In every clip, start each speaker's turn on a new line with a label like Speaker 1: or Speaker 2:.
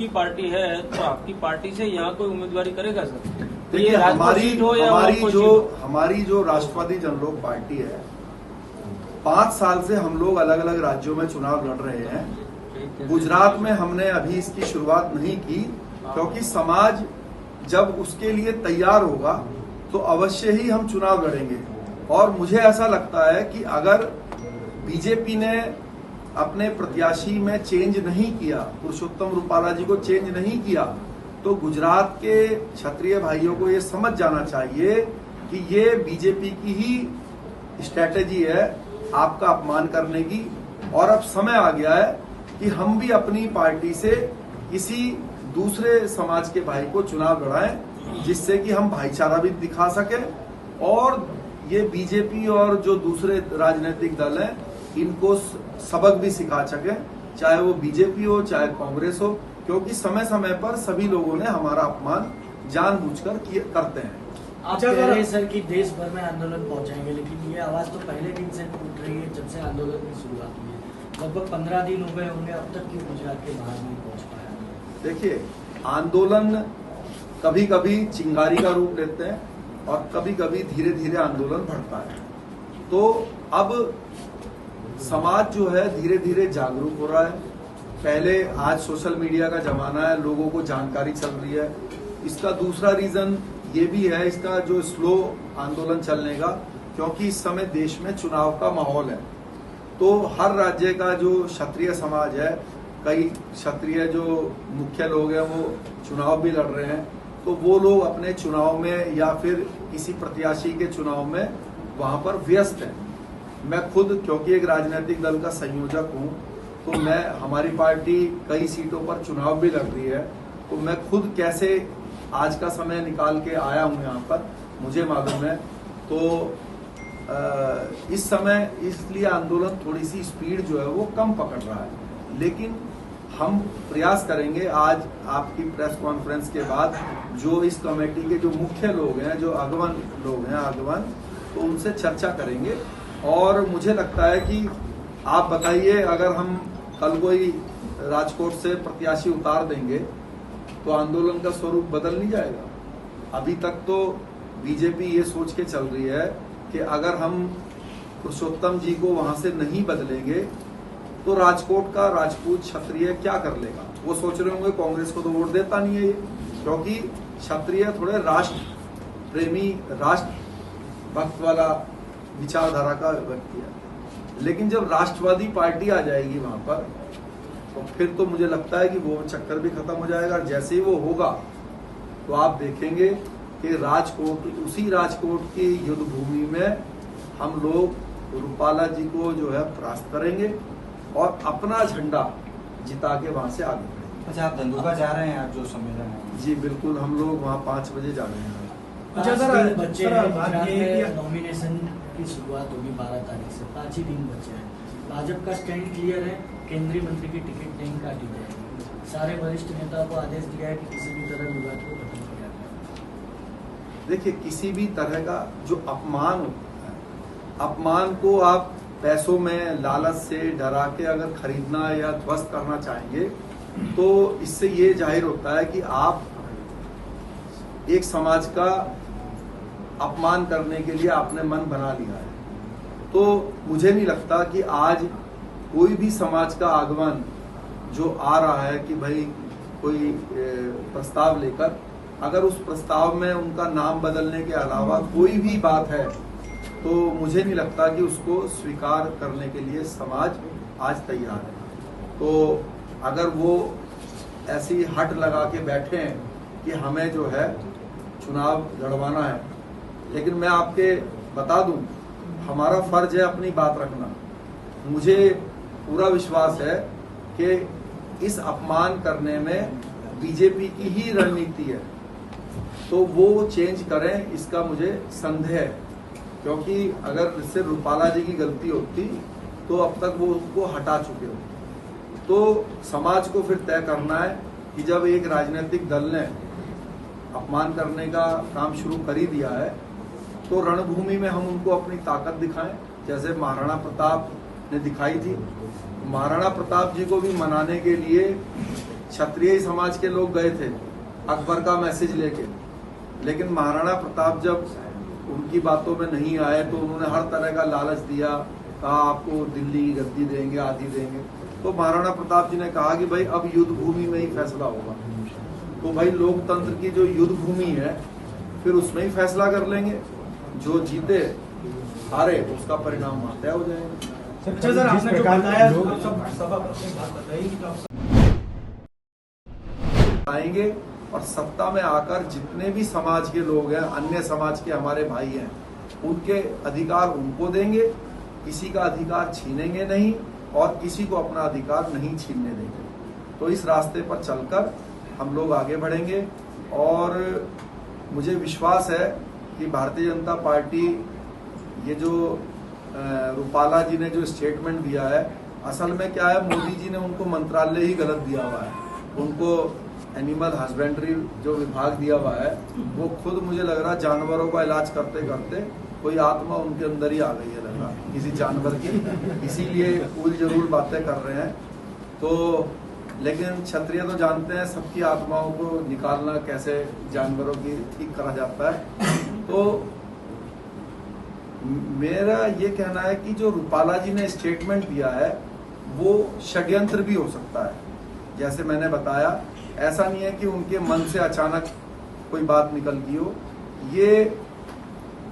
Speaker 1: आपकी पार्टी है तो आपकी पार्टी से यहाँ कोई उम्मीदवारी करेगा सर?
Speaker 2: देखिए,
Speaker 1: हमारी
Speaker 2: हमारी जो राष्ट्रवादी जनलोक पार्टी है, 5 साल से हम लोग अलग अलग राज्यों में चुनाव लड़ रहे हैं। गुजरात में हमने अभी इसकी शुरुआत नहीं की, क्योंकि समाज जब उसके लिए तैयार होगा तो अवश्य ही हम चुनाव लड़ेंगे। और मुझे ऐसा लगता है कि अगर बीजेपी ने अपने प्रत्याशी में चेंज नहीं किया, पुरुषोत्तम रूपाला जी को चेंज नहीं किया, तो गुजरात के क्षत्रिय भाइयों को ये समझ जाना चाहिए कि ये बीजेपी की ही स्ट्रैटेजी है आपका अपमान करने की। और अब समय आ गया है कि हम भी अपनी पार्टी से किसी दूसरे समाज के भाई को चुनाव लड़ाएं, जिससे कि हम भाईचारा भी दिखा सके और ये बीजेपी और जो दूसरे राजनीतिक दल हैं इनको सबक भी सिखा सके, चाहे वो बीजेपी हो चाहे कांग्रेस हो, क्योंकि समय समय पर सभी लोगों ने हमारा अपमान जानबूझकर करते हैं।
Speaker 3: आप कह रहे हैं सर कि देश भर में आंदोलन पहुंचाएंगे, लेकिन ये आवाज तो पहले दिन से उठ रही है जब से आंदोलन की शुरुआत हुई है। लगभग 15 दिन हो गए होंगे, अब तक क्यों गुजरात के बाहर नहीं पहुंच पाया?
Speaker 2: देखिए, आंदोलन कभी कभी चिंगारी का रूप लेते हैं और कभी कभी धीरे धीरे आंदोलन बढ़ता है। तो अब समाज जो है धीरे धीरे जागरूक हो रहा है। पहले आज सोशल मीडिया का जमाना है, लोगों को जानकारी चल रही है। इसका दूसरा रीजन ये भी है इसका जो स्लो आंदोलन चलने का, क्योंकि इस समय देश में चुनाव का माहौल है। तो हर राज्य का जो क्षत्रिय समाज है, कई क्षत्रिय जो मुख्य लोग हैं वो चुनाव भी लड़ रहे हैं, तो वो लोग अपने चुनाव में या फिर किसी प्रत्याशी के चुनाव में वहां पर व्यस्त हैं। मैं खुद क्योंकि एक राजनीतिक दल का संयोजक हूं, तो मैं हमारी पार्टी कई सीटों पर चुनाव भी लड़ रही है, तो मैं खुद कैसे आज का समय निकाल के आया हूं यहाँ पर मुझे मालूम है। तो इस समय इसलिए आंदोलन थोड़ी सी स्पीड जो है वो कम पकड़ रहा है, लेकिन हम प्रयास करेंगे आज आपकी प्रेस कॉन्फ्रेंस के बाद जो इस कमेटी के जो मुख्य लोग हैं, जो अगवन लोग हैं आगवन, तो उनसे चर्चा करेंगे। और मुझे लगता है कि आप बताइए, अगर हम कल कोई राजकोट से प्रत्याशी उतार देंगे तो आंदोलन का स्वरूप बदल नहीं जाएगा। अभी तक तो बीजेपी ये सोच के चल रही है कि अगर हम पुरुषोत्तम जी को वहां से नहीं बदलेंगे तो राजकोट का राजपूत क्षत्रिय क्या कर लेगा। वो सोच रहे होंगे कांग्रेस को तो वोट देता नहीं है ये, क्योंकि क्षत्रिय थोड़े राष्ट्र प्रेमी, राष्ट्र भक्त वाला विचारधारा का व्यक्ति है। लेकिन जब राष्ट्रवादी पार्टी आ जाएगी वहां पर, तो फिर तो मुझे लगता है कि वो चक्कर भी खत्म हो जाएगा। जैसे ही वो होगा तो आप देखेंगे कि राजकोट, उसी राजकोट की युद्ध भूमि में हम लोग रूपाला जी को जो है परास्त करेंगे और अपना झंडा जिता के वहां से आगे बढ़ेंगे।
Speaker 4: अच्छा, आप धंधुका जा रहे हैं? आप जो सम्मेलन है?
Speaker 2: जी बिल्कुल, हम लोग वहाँ 5 बजे जा रहे हैं।
Speaker 3: अच्छा सर, बच्चे नॉमिनेशन की शुरुआत होगी 12 तारीख से, 5 ही दिन बचे हैं। भाजपा का स्टैंड क्लियर है, केंद्रीय मंत्री की टिकट नहीं काटी जाएगी। सारे वरिष्ठ नेताओं को आदेश दिया है कि किसी भी तरह विवाद को खत्म किया जाए।
Speaker 2: देखिए, किसी भी तरह का जो अपमान होता है, अपमान को आप पैसों में लालच से डरा के अगर खरीदना या ध्वस्त करना चाहेंगे तो इससे ये जाहिर होता है कि आप एक समाज का अपमान करने के लिए आपने मन बना लिया है। तो मुझे नहीं लगता कि आज कोई भी समाज का आगमन जो आ रहा है कि भाई कोई प्रस्ताव लेकर, अगर उस प्रस्ताव में उनका नाम बदलने के अलावा कोई भी बात है तो मुझे नहीं लगता कि उसको स्वीकार करने के लिए समाज आज तैयार है। तो अगर वो ऐसी हट लगा के बैठे हैं कि हमें जो है चुनाव लड़वाना है, लेकिन मैं आपके बता दूं, हमारा फर्ज है अपनी बात रखना। मुझे पूरा विश्वास है कि इस अपमान करने में बीजेपी की ही रणनीति है, तो वो चेंज करें इसका मुझे संदेह है। क्योंकि अगर इससे रूपाला जी की गलती होती तो अब तक वो उसको हटा चुके हो। तो समाज को फिर तय करना है कि जब एक राजनीतिक दल ने अपमान करने का काम शुरू कर ही दिया है तो रणभूमि में हम उनको अपनी ताकत दिखाएं, जैसे महाराणा प्रताप ने दिखाई थी। महाराणा प्रताप जी को भी मनाने के लिए क्षत्रिय समाज के लोग गए थे अकबर का मैसेज लेके, लेकिन महाराणा प्रताप जब उनकी बातों में नहीं आए तो उन्होंने हर तरह का लालच दिया, कहा आपको दिल्ली की गद्दी देंगे, आदि देंगे। तो महाराणा प्रताप जी ने कहा कि भाई अब युद्ध भूमि में ही फैसला होगा। तो भाई लोकतंत्र की जो युद्ध भूमि है फिर उसमें ही फैसला कर लेंगे, जो जीते हारे उसका परिणाम तय हो जाएगा।
Speaker 5: अच्छा सर, आपने जो बताया आप सब सभा अपनी बात बताई कि आप
Speaker 2: आएंगे और सत्ता में आकर जितने भी समाज के लोग हैं, अन्य समाज के हमारे भाई हैं, उनके अधिकार उनको देंगे, किसी का अधिकार छीनेंगे नहीं और किसी को अपना अधिकार नहीं छीनने देंगे। तो इस रास्ते पर चलकर हम लोग आगे बढ़ेंगे और मुझे विश्वास है कि भारतीय जनता पार्टी ये जो रूपाला जी ने जो स्टेटमेंट दिया है, असल में क्या है, मोदी जी ने उनको मंत्रालय ही गलत दिया हुआ है। उनको एनिमल हस्बेंड्री जो विभाग दिया हुआ है वो खुद मुझे लग रहा जानवरों का इलाज करते करते कोई आत्मा उनके अंदर ही आ गई है, लग रहा किसी जानवर की, इसीलिए उल जरूर बातें कर रहे हैं। तो लेकिन क्षत्रिय तो जानते हैं सबकी आत्माओं को निकालना कैसे जानवरों की ठीक करा जाता है। तो मेरा ये कहना है कि जो रूपाला जी ने स्टेटमेंट दिया है वो षड्यंत्र भी हो सकता है। जैसे मैंने बताया, ऐसा नहीं है कि उनके मन से अचानक कोई बात निकल गई हो, ये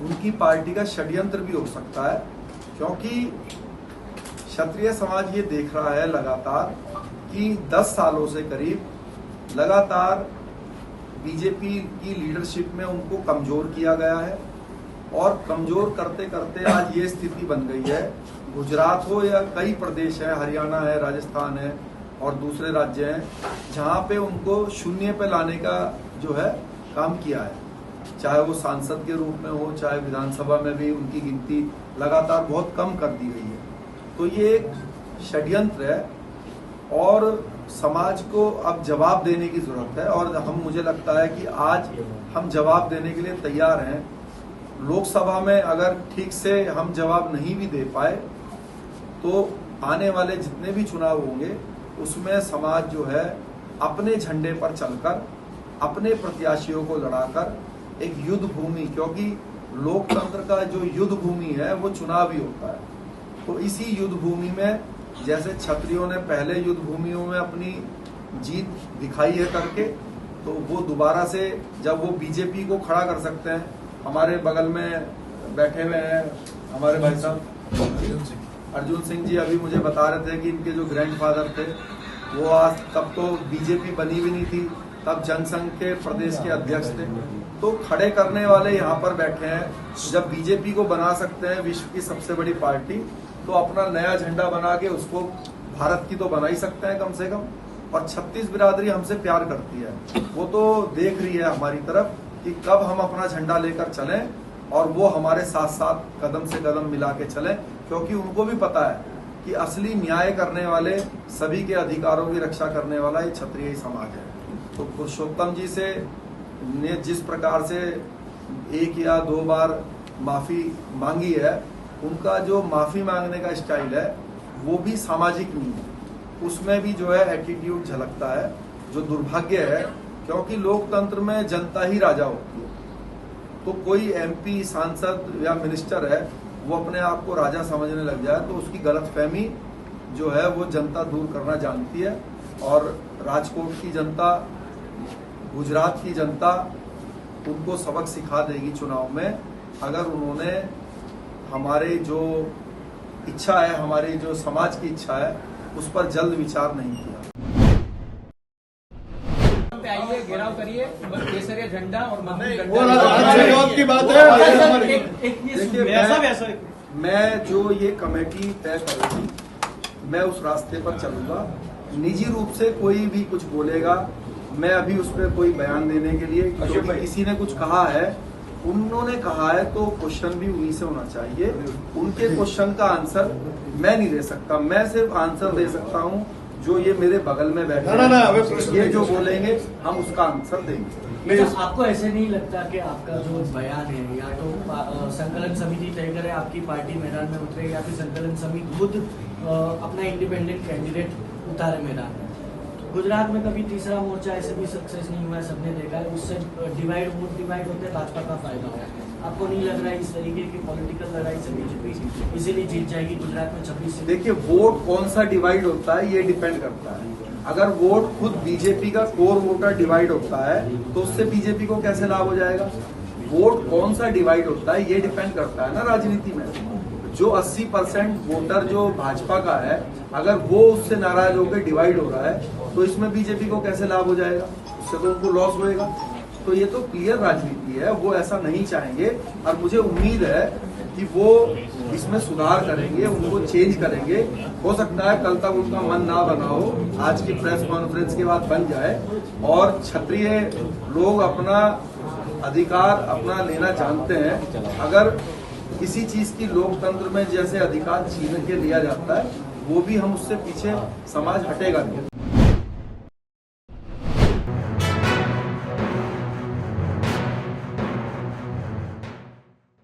Speaker 2: उनकी पार्टी का षड्यंत्र भी हो सकता है, क्योंकि क्षत्रिय समाज ये देख रहा है लगातार कि 10 सालों से करीब लगातार बीजेपी की लीडरशिप में उनको कमजोर किया गया है और कमजोर करते करते आज ये स्थिति बन गई है। गुजरात हो या कई प्रदेश है, हरियाणा है, राजस्थान है और दूसरे राज्य हैं, जहां पे उनको शून्य पे लाने का जो है काम किया है, चाहे वो सांसद के रूप में हो, चाहे विधानसभा में भी उनकी गिनती लगातार बहुत कम कर दी गई है। तो ये एक षड्यंत्र है और समाज को अब जवाब देने की जरूरत है और हम, मुझे लगता है कि आज हम जवाब देने के लिए तैयार हैं। लोकसभा में अगर ठीक से हम जवाब नहीं भी दे पाए तो आने वाले जितने भी चुनाव होंगे उसमें समाज जो है अपने झंडे पर चलकर अपने प्रत्याशियों को लड़ाकर एक युद्ध भूमि, क्योंकि लोकतंत्र का जो युद्ध भूमि है वो चुनाव ही होता है, तो इसी युद्ध भूमि में जैसे क्षत्रियों ने पहले युद्ध भूमियों में अपनी जीत दिखाई है करके, तो वो दोबारा से जब वो बीजेपी को खड़ा कर सकते हैं। हमारे बगल में बैठे हुए हैं हमारे भाई साहब अर्जुन सिंह जी, अभी मुझे बता रहे थे कि इनके जो ग्रैंडफादर थे वो आज, तब तो बीजेपी बनी भी नहीं थी, तब जनसंघ के प्रदेश के अध्यक्ष थे। तो खड़े करने वाले यहाँ पर बैठे हैं। जब बीजेपी को बना सकते हैं विश्व की सबसे बड़ी पार्टी, तो अपना नया झंडा बना के उसको भारत की तो बना ही सकते हैं कम से कम। और 36 बिरादरी हमसे प्यार करती है, वो तो देख रही है हमारी तरफ कि कब हम अपना झंडा लेकर चलें और वो हमारे साथ साथ कदम से कदम मिला के चलें, क्योंकि उनको भी पता है कि असली न्याय करने वाले, सभी के अधिकारों की रक्षा करने वाला ये क्षत्रिय समाज है। तो पुरुषोत्तम जी से ने जिस प्रकार से 1 या 2 बार माफी मांगी है, उनका जो माफी मांगने का स्टाइल है वो भी सामाजिक नहीं है, उसमें भी जो है एटीट्यूड झलकता है, जो दुर्भाग्य है, क्योंकि लोकतंत्र में जनता ही राजा होती है। तो कोई एमपी, सांसद या मिनिस्टर है वो अपने आप को राजा समझने लग जाए तो उसकी गलतफहमी जो है वो जनता दूर करना जानती है। और राजकोट की जनता, गुजरात की जनता उनको सबक सिखा देगी चुनाव में, अगर उन्होंने हमारे जो इच्छा है, हमारी जो समाज की इच्छा है, उस पर जल्द विचार नहीं किया।
Speaker 6: आइए, घेराव करिए, केसरिया झंडा और
Speaker 5: की बात है।
Speaker 2: देखिए, मैं जो ये कमेटी तय करूंगी, मैं उस रास्ते पर चलूंगा। निजी रूप से कोई भी कुछ बोलेगा, मैं अभी उस पर कोई बयान देने के लिए, क्योंकि किसी ने कुछ कहा है, उन्होंने कहा है तो क्वेश्चन भी उन्हीं से होना चाहिए। उनके क्वेश्चन का आंसर मैं नहीं दे सकता, मैं सिर्फ आंसर दे सकता हूँ जो ये मेरे बगल में बैठे हैं, ये जो बोलेंगे हम उसका आंसर देंगे।
Speaker 3: तो आपको ऐसे नहीं लगता कि आपका जो बयान है, या तो संकलन समिति तय करे, आपकी पार्टी मैदान में उतरे, या फिर संकलन समिति खुद अपना इंडिपेंडेंट कैंडिडेट उतारे मैदान में? गुजरात में कभी तीसरा मोर्चा ऐसे भी सक्सेस नहीं हुआ है, सबने देखा है। उससे डिवाइड होते भाजपा का फायदा हुआ है। आपको नहीं लग रहा है इस तरीके की पॉलिटिकल लड़ाई से बीजेपी इजीली जीत जाएगी गुजरात में 26 सीट?
Speaker 2: देखिए, वोट कौन सा डिवाइड होता है ये डिपेंड करता है। अगर वोट खुद बीजेपी का कोर वोटर डिवाइड होता है तो उससे बीजेपी को कैसे लाभ हो जाएगा? वोट कौन सा डिवाइड होता है ये डिपेंड करता है ना राजनीति में। जो 80% वोटर जो भाजपा का है, अगर वो उससे नाराज होकर डिवाइड हो रहा है तो इसमें बीजेपी को कैसे लाभ हो जाएगा? उससे तो उनको लॉस होएगा। तो ये तो क्लियर राजनीति है, वो ऐसा नहीं चाहेंगे और मुझे उम्मीद है कि वो इसमें सुधार करेंगे, उनको चेंज करेंगे। हो सकता है कल तक उनका मन ना बना हो, आज की प्रेस कॉन्फ्रेंस के बाद बन जाए और क्षत्रिय लोग अपना अधिकार अपना लेना जानते हैं। अगर किसी चीज की लोकतंत्र में जैसे अधिकार छीन के लिया जाता है, वो भी हम उससे पीछे समाज हटेगा नहीं।